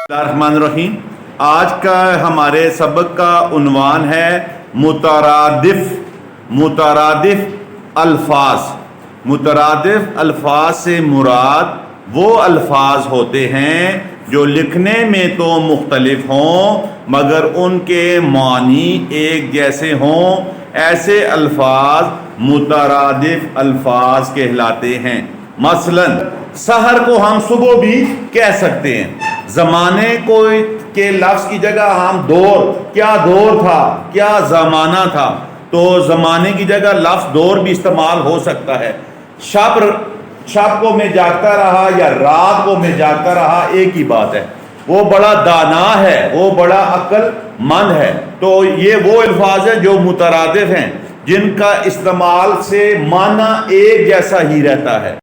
बिस्मिल्लाहिर्रहमानिर्रहीम। आज का हमारे सबक का उन्वान है मुतरादिफ अल्फाज। मुतरादिफ अल्फाज से मुराद वो अल्फाज होते हैं जो लिखने में तो मुख्तलिफ हों मगर उनके मानी एक जैसे हों। ऐसे अल्फाज मुतरादिफ अल्फाज कहलाते हैं। मसलन सहर को हम सुबह भी कह सकते हैं। ज़माने को के लफ्ज़ की जगह हम दौर, क्या दौर था, क्या ज़माना था, तो ज़माने की जगह लफ्ज़ दौर भी इस्तेमाल हो सकता है। शब को मैं जागता रहा या रात को मैं जागता रहा, एक ही बात है। वो बड़ा दाना है, वो बड़ा अक्लमंद है। तो ये वो अल्फाज हैं जो मुतरादिफ हैं, जिनका इस्तेमाल से माना एक जैसा ही रहता है।